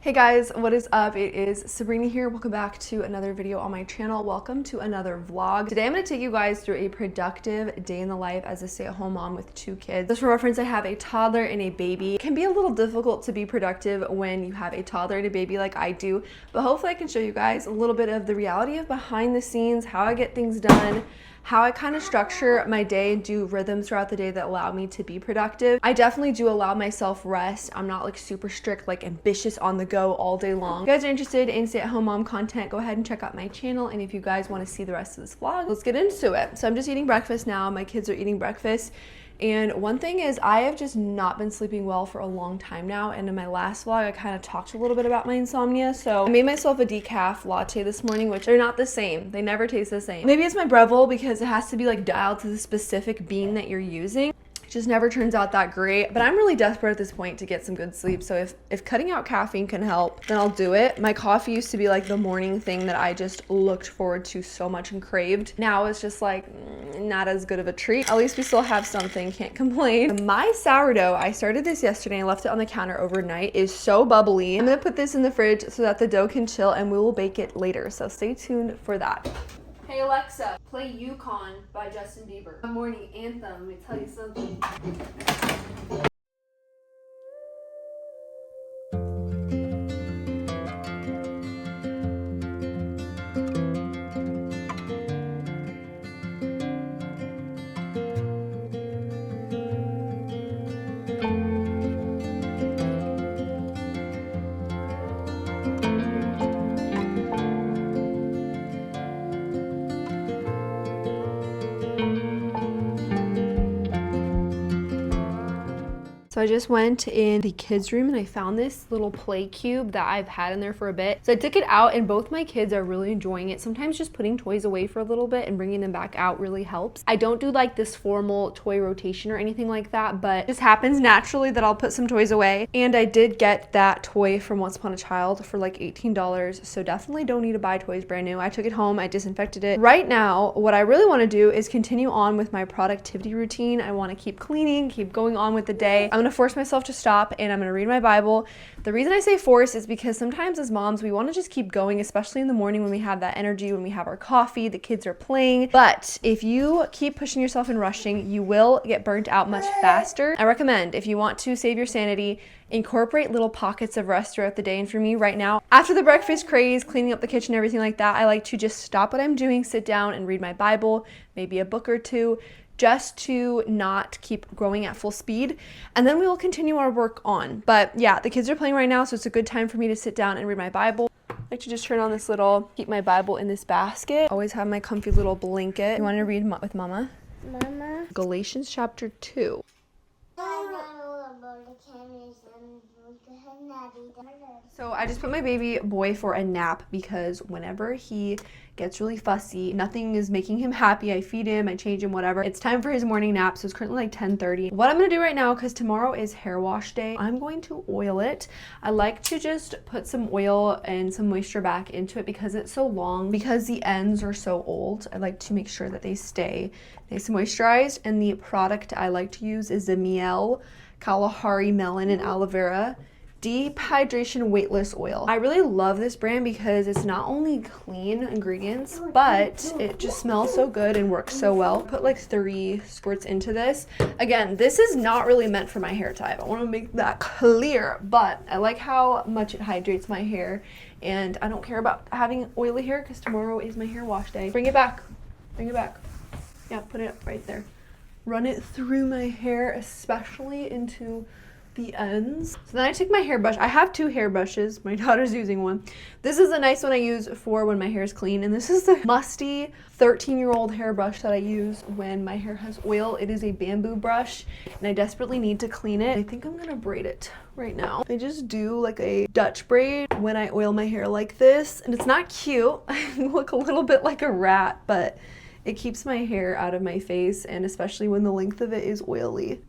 Hey guys, what is up? It is Sabrina here. Welcome back to another video on my channel. Welcome to another vlog. Today I'm going to take you guys through a productive day in the life as a stay-at-home mom with 2 kids. Just for reference, I have a toddler and a baby. It can be a little difficult to be productive when you have a toddler and a baby like I do, but hopefully I can show you guys a little bit of the reality of behind the scenes, how I get things done, how I kind of structure my day and do rhythms throughout the day that allow me to be productive. I definitely do allow myself rest. I'm not like super strict, like ambitious on the go all day long. If you guys are interested in stay-at-home mom content, go ahead and check out my channel. And if you guys want to see the rest of this vlog, let's get into it. So I'm just eating breakfast now. My kids are eating breakfast. And one thing is I have just not been sleeping well for a long time now. And in my last vlog, I kind of talked a little bit about my insomnia. So I made myself a decaf latte this morning, which they're not the same. They never taste the same. Maybe it's my Breville because it has to be like dialed to the specific bean that you're using. Just never turns out that great, but I'm really desperate at this point to get some good sleep. So if cutting out caffeine can help, then I'll do it. My coffee used to be like the morning thing that I just looked forward to so much and craved. Now it's just like not as good of a treat. At least we still have something, can't complain. My sourdough, I started this yesterday and I left it on the counter overnight, is so bubbly. I'm gonna put this in the fridge so that the dough can chill and we will bake it later. So stay tuned for that. Hey Alexa, play Yukon by Justin Bieber. My morning anthem, let me tell you something. So I just went in the kids' room and I found this little play cube that I've had in there for a bit. So I took it out and both my kids are really enjoying it. Sometimes just putting toys away for a little bit and bringing them back out really helps. I don't do like this formal toy rotation or anything like that, but it just happens naturally that I'll put some toys away. And I did get that toy from Once Upon a Child for like $18. So definitely don't need to buy toys brand new. I took it home, I disinfected it. Right now, what I really want to do is continue on with my productivity routine. I want to keep cleaning, keep going on with the day. I'm gonna force myself to stop and I'm gonna read my Bible. The reason I say force is because sometimes as moms, we want to just keep going, especially in the morning when we have that energy, when we have our coffee, the kids are playing. But if you keep pushing yourself and rushing, you will get burnt out much faster. I recommend, if you want to save your sanity, incorporate little pockets of rest throughout the day. And for me right now, after the breakfast craze, cleaning up the kitchen, everything like that, I like to just stop what I'm doing, sit down and read my Bible, maybe a book or two, just to not keep growing at full speed, and then we will continue our work on. But yeah, the kids are playing right now, so it's a good time for me to sit down and read my Bible. I like to just turn on this little, keep my Bible in this basket. Always have my comfy little blanket. You want to read with Mama? Mama. Galatians chapter 2. So I just put my baby boy for a nap because whenever he gets really fussy, nothing is making him happy. I feed him, I change him, whatever. It's time for his morning nap, so it's currently like 10:30. What I'm gonna do right now, because tomorrow is hair wash day, I'm going to oil it. I like to just put some oil and some moisture back into it because it's so long, because the ends are so old. I like to make sure that they stay nice and moisturized, and the product I like to use is the Miel Kalahari Melon and Aloe Vera Deep Hydration Weightless Oil. I really love this brand because it's not only clean ingredients, but it just smells so good and works so well. Put like 3 squirts into this. Again, this is not really meant for my hair type. I want to make that clear, but I like how much it hydrates my hair, and I don't care about having oily hair because tomorrow is my hair wash day. Bring it back. Bring it back. Yeah, put it right there. Run it through my hair, especially into the ends. So then I take my hairbrush. I have 2 hairbrushes. My daughter's using one. This is a nice one I use for when my hair is clean, and this is the musty 13-year-old hairbrush that I use when my hair has oil. It is a bamboo brush, and I desperately need to clean it. I think I'm gonna braid it right now. I just do like a Dutch braid when I oil my hair like this, and it's not cute. I look a little bit like a rat, but it keeps my hair out of my face, and especially when the length of it is oily.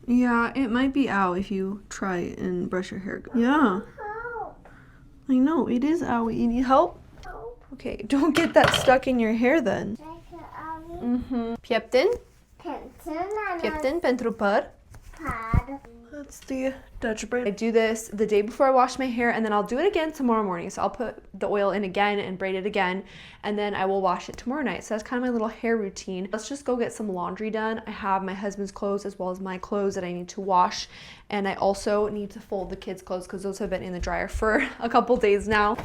Yeah, it might be ow if you try and brush your hair. Yeah. I know, it is owie. You need help? Okay, don't get that stuck in your hair then. Pieptin? Pieptin pentru păr. That's the Dutch braid. I do this the day before I wash my hair, and then I'll do it again tomorrow morning. So I'll put the oil in again and braid it again, and then I will wash it tomorrow night. So that's kind of my little hair routine. Let's just go get some laundry done. I have my husband's clothes as well as my clothes that I need to wash, and I also need to fold the kids' clothes because those have been in the dryer for a couple days now.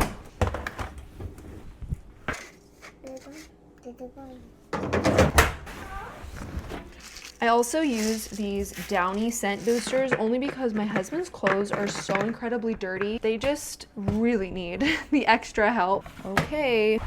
I also use these Downy scent boosters only because my husband's clothes are so incredibly dirty. They just really need the extra help. Okay.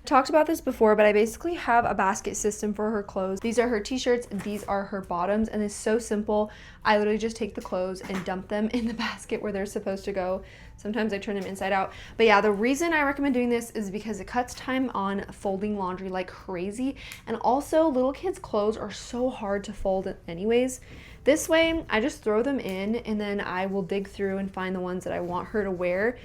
Talked about this before, but I basically have a basket system for her clothes. These are her t-shirts, these are her bottoms, and it's so simple. I literally just take the clothes and dump them in the basket where they're supposed to go. Sometimes I turn them inside out. But yeah, the reason I recommend doing this is because it cuts time on folding laundry like crazy. And also, little kids' clothes are so hard to fold anyways. This way, I just throw them in and then I will dig through and find the ones that I want her to wear.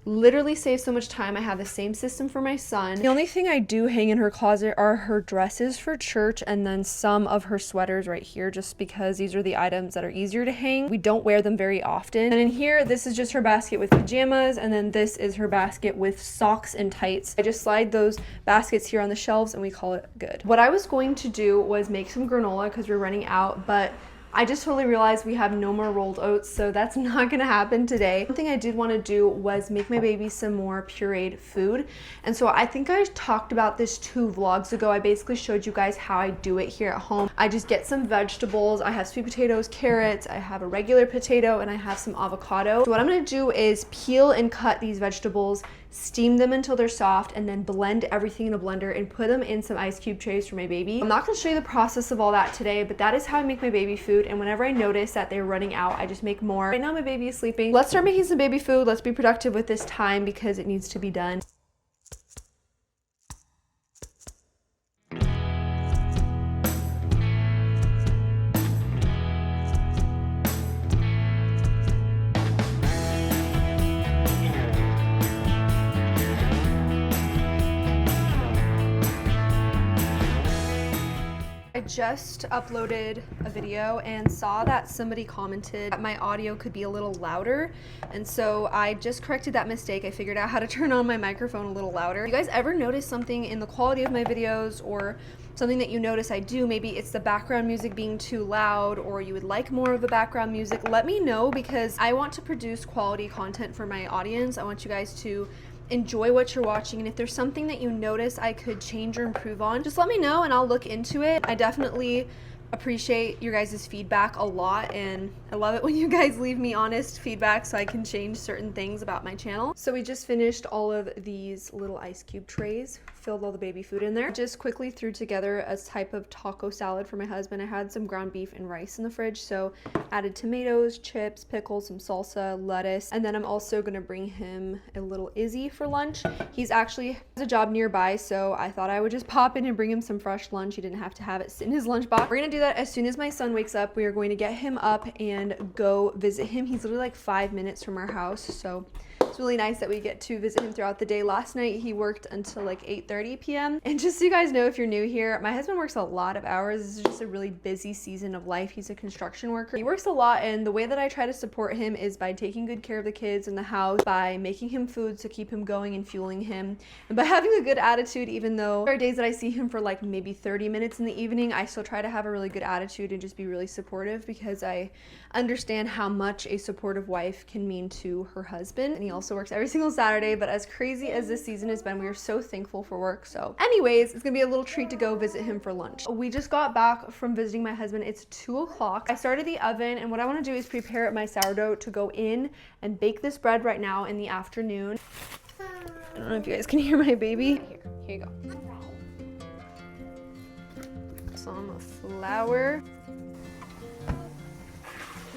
Literally saves so much time. I have the same system for my son. The only thing I do hang in her closet are her dresses for church and then some of her sweaters right here, just because these are the items that are easier to hang. We don't wear them very often. And in here, this is just her basket with pajamas, and then this is her basket with socks and tights. I just slide those baskets here on the shelves and we call it good. What I was going to do was make some granola because we're running out, but I just totally realized we have no more rolled oats, so that's not gonna happen today. One thing I did want to do was make my baby some more pureed food. And so I think I talked about this 2 vlogs ago. I basically showed you guys how I do it here at home. I just get some vegetables. I have sweet potatoes, carrots, I have a regular potato, and I have some avocado. So what I'm gonna do is peel and cut these vegetables, steam them until they're soft, and then blend everything in a blender and put them in some ice cube trays for my baby. I'm not going to show you the process of all that today, but that is how I make my baby food. And whenever I notice that they're running out, I just make more. Right now my baby is sleeping. Let's start making some baby food. Let's be productive with this time because it needs to be done. I just uploaded a video and saw that somebody commented that my audio could be a little louder, and so I just corrected that mistake. I figured out how to turn on my microphone a little louder. You guys ever notice something in the quality of my videos, or something that you notice I do? Maybe it's the background music being too loud, or you would like more of the background music. Let me know, because I want to produce quality content for my audience. I want you guys to enjoy what you're watching, and if there's something that you notice I could change or improve on, just let me know and I'll look into it. I definitely appreciate your guys' feedback a lot, and I love it when you guys leave me honest feedback so I can change certain things about my channel. So we just finished all of these little ice cube trays, filled all the baby food in there. Just quickly threw together a type of taco salad for my husband. I had some ground beef and rice in the fridge, so added tomatoes, chips, pickles, some salsa, lettuce, and then I'm also gonna bring him a little Izzy for lunch. He's actually has a job nearby, so I thought I would just pop in and bring him some fresh lunch. He didn't have to have it sit in his lunchbox. We're gonna do that as soon as my son wakes up. We are going to get him up and go visit him. He's literally like 5 minutes from our house, so it's really nice that we get to visit him throughout the day. Last night he worked until like 8:30 p.m. And just so you guys know, if you're new here, my husband works a lot of hours. This is just a really busy season of life. He's a construction worker. He works a lot, and the way that I try to support him is by taking good care of the kids in the house, by making him food to keep him going and fueling him, and by having a good attitude. Even though there are days that I see him for like maybe 30 minutes in the evening, I still try to have a really good attitude and just be really supportive, because I understand how much a supportive wife can mean to her husband. And he also works every single Saturday, but as crazy as this season has been, we are so thankful for work. So anyways, it's gonna be a little treat to go visit him for lunch. We just got back from visiting my husband. It's 2 o'clock. I started the oven, and what I want to do is prepare my sourdough to go in and bake this bread right now in the afternoon. I don't know if you guys can hear my baby. Here you go. Some flour.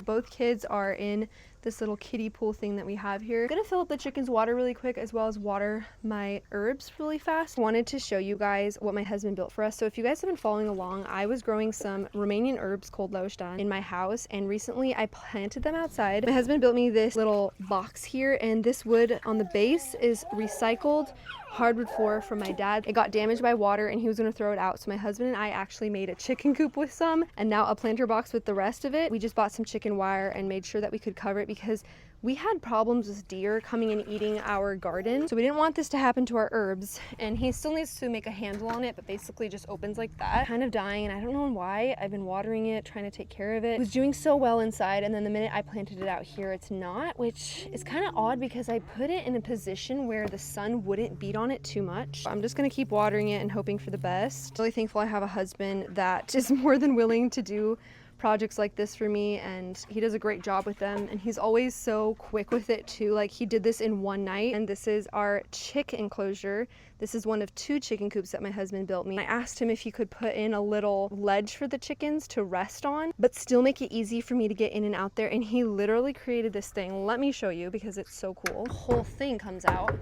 Both kids are in this little kiddie pool thing that we have here. I'm gonna fill up the chicken's water really quick, as well as water my herbs really fast. I wanted to show you guys what my husband built for us. So if you guys have been following along, I was growing some Romanian herbs called laustan in my house, and recently I planted them outside. My husband built me this little box here, and this wood on the base is recycled hardwood floor from my dad. It got damaged by water and he was gonna throw it out. So my husband and I actually made a chicken coop with some and now a planter box with the rest of it. We just bought some chicken wire and made sure that we could cover it because we had problems with deer coming and eating our garden. So we didn't want this to happen to our herbs. And he still needs to make a handle on it, but basically just opens like that. Kind of dying, and I don't know why. I've been watering it, trying to take care of it. It was doing so well inside, and then the minute I planted it out here, it's not, which is kind of odd because I put it in a position where the sun wouldn't beat on it too much. I'm just gonna keep watering it and hoping for the best. Really thankful I have a husband that is more than willing to do projects like this for me, and he does a great job with them, and he's always so quick with it too. Like, he did this in one night, and this is our chick enclosure. This is one of 2 chicken coops that my husband built me. I asked him if he could put in a little ledge for the chickens to rest on, but still make it easy for me to get in and out there, and he literally created this thing. Let me show you because it's so cool. The whole thing comes out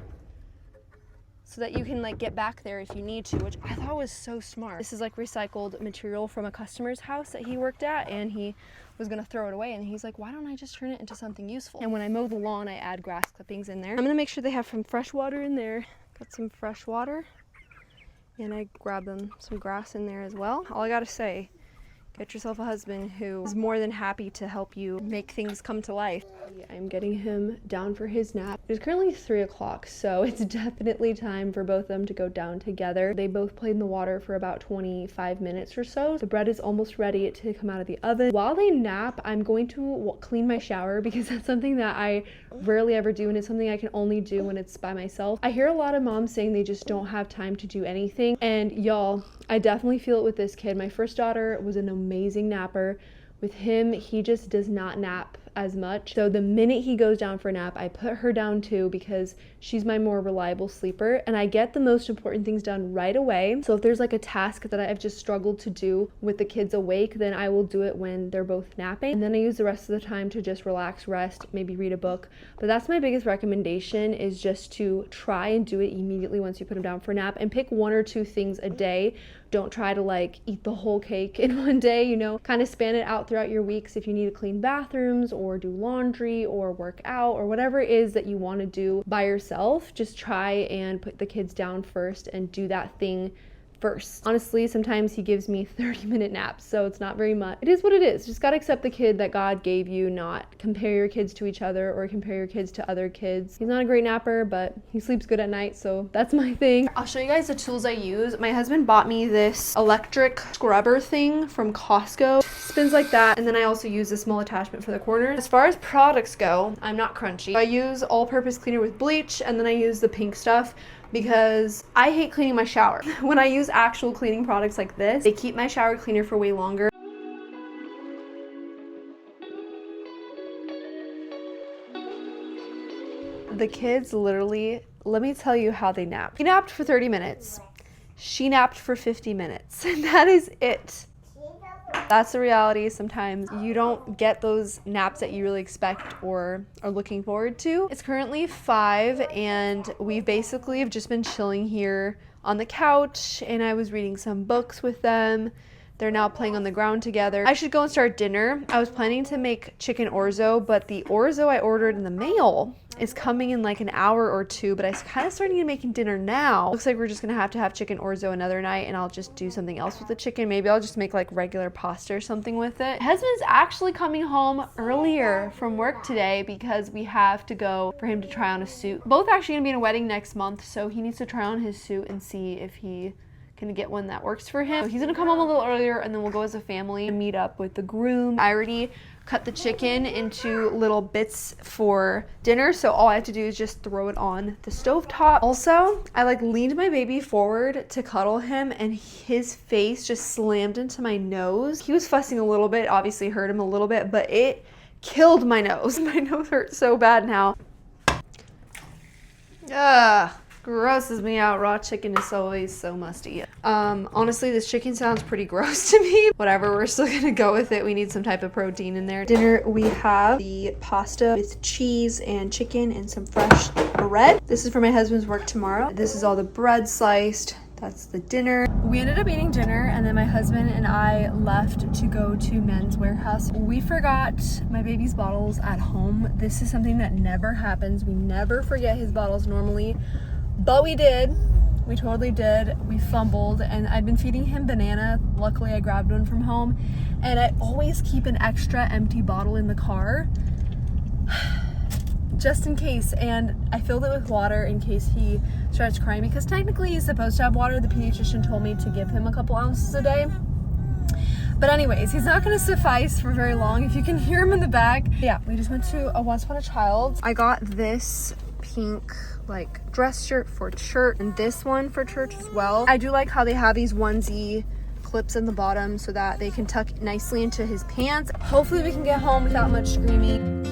so that you can like get back there if you need to, which I thought was so smart. This is like recycled material from a customer's house that he worked at, and he was gonna throw it away, and he's like, why don't I just turn it into something useful? And when I mow the lawn, I add grass clippings in there. I'm gonna make sure they have some fresh water in there. Got some fresh water, and I grab them some grass in there as well. All I gotta say, get yourself a husband who is more than happy to help you make things come to life. I'm getting him down for his nap. It's currently 3 o'clock, so it's definitely time for both of them to go down together. They both played in the water for about 25 minutes or so. The bread is almost ready to come out of the oven. While they nap, I'm going to clean my shower because that's something that I rarely ever do, and it's something I can only do when it's by myself. I hear a lot of moms saying they just don't have time to do anything, and y'all, I definitely feel it with this kid. My first daughter was an amazing napper. With him, he just does not nap as much. So the minute he goes down for a nap, I put her down too because she's my more reliable sleeper, and I get the most important things done right away. So if there's like a task that I've just struggled to do with the kids awake, then I will do it when they're both napping. And then I use the rest of the time to just relax, rest, maybe read a book. But that's my biggest recommendation, is just to try and do it immediately once you put them down for a nap, and pick 1 or 2 things a day. Don't try to like eat the whole cake in one day, you know, kind of span it out throughout your weeks. If you need to clean bathrooms or do laundry or work out or whatever it is that you want to do by yourself, just try and put the kids down first and do that thing first. Honestly, sometimes he gives me 30-minute naps, so it's not very much. It is what it is. Just gotta accept the kid that God gave you, not compare your kids to each other or compare your kids to other kids. He's not a great napper, but he sleeps good at night, so that's my thing. I'll show you guys the tools I use. My husband bought me this electric scrubber thing from Costco. Spins like that, and then I also use a small attachment for the corners. As far as products go, I'm not crunchy. I use all-purpose cleaner with bleach, and then I use the pink stuff because I hate cleaning my shower. When I use actual cleaning products like this, they keep my shower cleaner for way longer. The kids literally, let me tell you how they napped. He napped for 30 minutes. She napped for 50 minutes. That is it. That's the reality. Sometimes you don't get those naps that you really expect or are looking forward to. It's currently 5 and we basically have just been chilling here on the couch, and I was reading some books with them. They're now playing on the ground together. I should go and start dinner. I was planning to make chicken orzo, but the orzo I ordered in the mail is coming in like an hour or 2, but I was kind of starting to making dinner now. Looks like we're just gonna have to have chicken orzo another night, and I'll just do something else with the chicken. Maybe I'll just make like regular pasta or something with it. My husband's actually coming home earlier from work today because we have to go for him to try on a suit. Both actually gonna be in a wedding next month, so he needs to try on his suit and see if he can get one that works for him. So he's gonna come home a little earlier, and then we'll go as a family and meet up with the groom. I already cut the chicken into little bits for dinner, so all I have to do is just throw it on the stovetop. Also, I like leaned my baby forward to cuddle him, and his face just slammed into my nose. He was fussing a little bit, obviously hurt him a little bit, but it killed my nose. My nose hurts so bad now. Ugh. Grosses me out. Raw chicken is always so musty. Honestly, this chicken sounds pretty gross to me. Whatever, we're still gonna go with it. We need some type of protein in there. Dinner, we have the pasta with cheese and chicken and some fresh bread. This is for my husband's work tomorrow. This is all the bread sliced. That's the dinner. We ended up eating dinner, and then my husband and I left to go to Men's Warehouse. We forgot my baby's bottles at home. This is something that never happens. We never forget his bottles normally. But we did. We totally did. We fumbled, and I've been feeding him banana. Luckily, I grabbed one from home, and I always keep an extra empty bottle in the car just in case. And I filled it with water in case he starts crying, because technically he's supposed to have water. The pediatrician told me to give him a couple ounces a day. But anyways, he's not gonna suffice for very long. If you can hear him in the back. Yeah, we just went to a Once Upon a Child. I got this pink like dress shirt for church, and this one for church as well. I do like how they have these onesie clips in the bottom so that they can tuck nicely into his pants. Hopefully we can get home without much screaming.